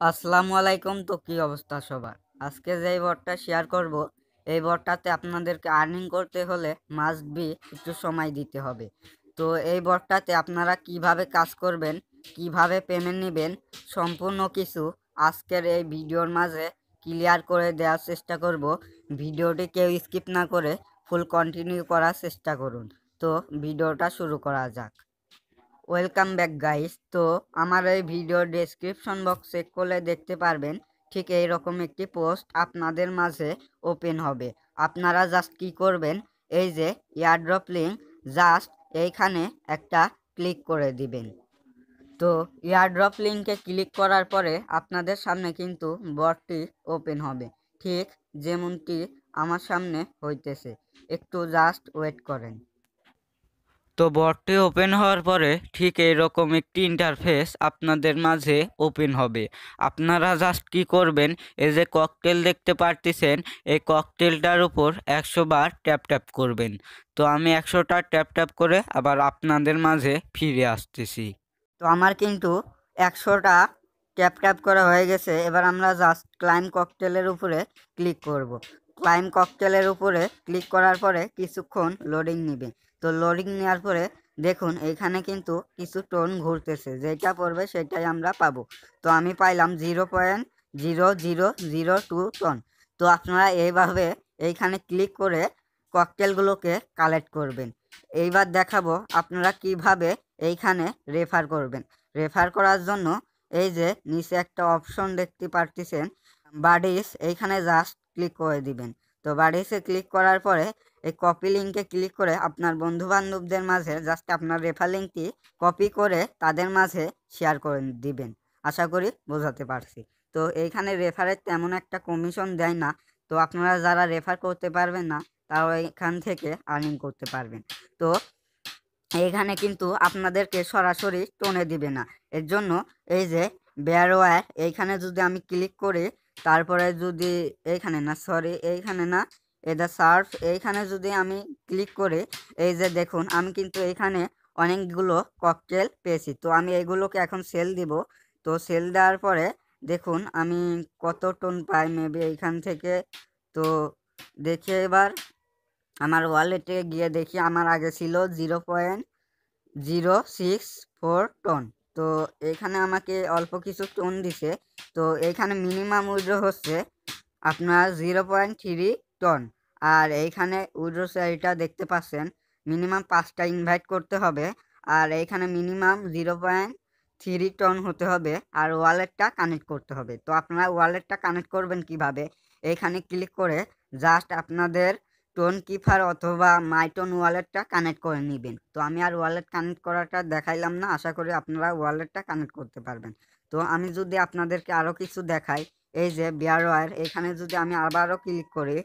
আসসালামু আলাইকুম। তো কি অবস্থা সবার? আজকে যেই বটটা শেয়ার করব, এই বটটাতে আপনাদেরকে আর্নিং করতে হলে মাস্ট বি একটু সময় দিতে হবে। তো এই বটটাতে আপনারা কিভাবে কাজ করবেন, কিভাবে পেমেন্ট নেবেন, সম্পূর্ণ কিছু আজকের এই ভিডিওর মাঝে ক্লিয়ার করে দেওয়ার চেষ্টা করব। ভিডিওটি কেউ স্কিপ না করে ফুল কন্টিনিউ করার চেষ্টা করুন। তো ভিডিওটা শুরু করা যাক। Welcome back guys. তো আমার এই ভিডিও ডেসক্রিপশন বক্স চেক করলে দেখতে পারবেন ঠিক এই রকম একটি পোস্ট আপনাদের মাঝে ওপেন হবে। আপনারা জাস্ট কি করবেন, এই যে এয়ারড্রপ লিঙ্ক, জাস্ট এইখানে একটা ক্লিক করে দিবেন। তো এয়ারড্রপ লিঙ্কে ক্লিক করার পরে আপনাদের সামনে কিন্তু বটটি ওপেন হবে, ঠিক যেমনটি আমার সামনে হইতেছে। একটু জাস্ট ওয়েট করেন। তো বটটি ওপেন হওয়ার পরে ঠিক এইরকম একটি ইন্টারফেস আপনাদের মাঝে ওপেন হবে। আপনারা জাস্ট কি করবেন, এই যে ককটেল দেখতে পারতেছেন, এই ককটেলটার উপর 100 বার ট্যাপ ট্যাপ করবেন। তো আমি 100টা ট্যাপ ট্যাপ করে আবার আপনাদের মাঝে ফিরে আসতেছি। তো আমার কিন্তু 100টা ট্যাপ ট্যাপ করা হয়ে গেছে। এবার আমরা জাস্ট ক্লাইম ককটেলের উপরে ক্লিক করব। ক্লাইম ককটেলের উপরে ক্লিক করার পরে কিছুক্ষণ লোডিং নেবে। তো লোডিং নেওয়ার পরে দেখুন এইখানে কিন্তু কিছু টোন ঘুরতেছে, যেটা পড়বে সেটাই আমরা পাবো। তো আমি পাইলাম 0.0002 টন। তো আপনারা এইভাবে এইখানে ক্লিক করে ককটেলগুলোকে কালেক্ট করবেন। এইবার দেখাবো আপনারা কিভাবে এইখানে রেফার করবেন। রেফার করার জন্য এই যে নিচে একটা অপশন দেখতে পারতেছেন, বাডিস, এইখানে জাস্ট ক্লিক করে দিবেন। তো বাডিসে ক্লিক করার পরে এই কপি লিঙ্কে ক্লিক করে আপনার বন্ধু বান্ধবদের মাঝে জাস্ট আপনার রেফার লিঙ্কটি কপি করে তাদের মাঝে শেয়ার করে দিবেন। আশা করি বোঝাতে পারছি। তো এইখানে রেফারের তেমন একটা কমিশন দেয় না। তো আপনারা যারা রেফার করতে পারবেন না তারাও এখান থেকে আর্নিং করতে পারবেন। তো এইখানে কিন্তু আপনাদেরকে সরাসরি টোনে দিবে না। এর জন্য এই যে বেয়ারওয়্যার, এইখানে যদি আমি ক্লিক করি, তারপরে যদি এইখানে না, সরি এইখানে না, এটা সার্ফ, এইখানে যদি আমি ক্লিক করি, এই যে দেখুন আমি কিন্তু এইখানে অনেকগুলো ককটেল পেয়েছি। তো আমি এইগুলোকে এখন সেল দিব। তো সেল দেওয়ার পরে দেখুন আমি কত টোন পাই মেবি এইখান থেকে। তো দেখি এবার আমার ওয়ালেটে গিয়ে দেখি আমার আগে ছিল 0.064 টন। তো এখানে আমাকে অল্প কিছু টোন দিছে। তো এখানে মিনিমাম উইথড্র হচ্ছে আপনার 0.3 টন। আর এইখানে উইথড্র স্যালারিটা দেখতে পাচ্ছেন, মিনিমাম 5টা ইনভাইট করতে হবে। আর এইখানে মিনিমাম 0.3 টন হতে হবে। আর ওয়ালেটটা কানেক্ট করতে হবে। তো আপনারা ওয়ালেটটা কানেক্ট করবেন কিভাবে, এইখানে ক্লিক করে জাস্ট আপনাদের টোন কিপার অথবা মাইটোন ওয়ালেটটা কানেক্ট করে নেবেন। তো আমি আর ওয়ালেট কানেক্ট করাটা দেখাইলাম না, আশা করি আপনারা ওয়ালেটটা কানেক্ট করতে পারবেন। তো আমি যদি আপনাদেরকে আরও কিছু দেখাই, এই যে বিয়ারওয়্যার, এখানে যদি আমি আবারও ক্লিক করি,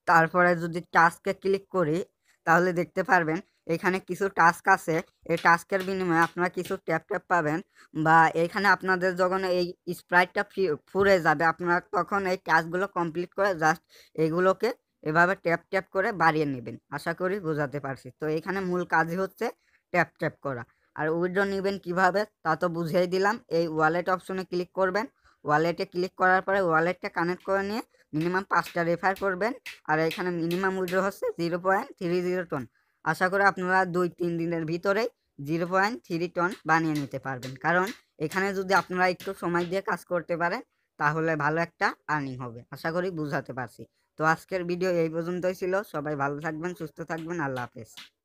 তারপরে যদি টাস্কে ক্লিক করি, তাহলে দেখতে পারবেন এখানে কিছু টাস্ক আছে। এই টাস্কের বিনিময়ে আপনারা কিছু ট্যাপ ট্যাপ পাবেন, বা এখানে আপনাদের যখন এই স্প্রাইটটা ফুরে যাবে, আপনারা তখন এই টাস্কগুলো কমপ্লিট করে জাস্ট এগুলোকে এভাবে ট্যাপ ট্যাপ করে বাড়িয়ে নেবেন। আশা করি বোঝাতে পারছি। তো এখানে মূল কাজই হচ্ছে ট্যাপ ট্যাপ করা। আর উইথড্র নেবেন কিভাবে তা তো বুঝিয়ে দিলাম। এই ওয়ালেট অপশনে ক্লিক করবেন। ওয়ালেটে ক্লিক করার পরে ওয়ালেটটা কানেক্ট করে নিয়ে মিনিমাম 5টা রেফার করবেন। আর এখানে মিনিমাম উইথড্র হচ্ছে 0.30 টন। আশা করি আপনারা 2-3 দিনের ভিতরেই 0.3 টন বানিয়ে নিতে পারবেন। কারণ এখানে যদি আপনারা একটু সময় দিয়ে কাজ করতে পারেন তাহলে ভালো একটা আর্নিং হবে। আশা করি বুঝাতে পারছি। তো আজকের ভিডিও এই পর্যন্তই ছিল। সবাই ভালো থাকবেন, সুস্থ থাকবেন। আল্লাহ হাফেজ।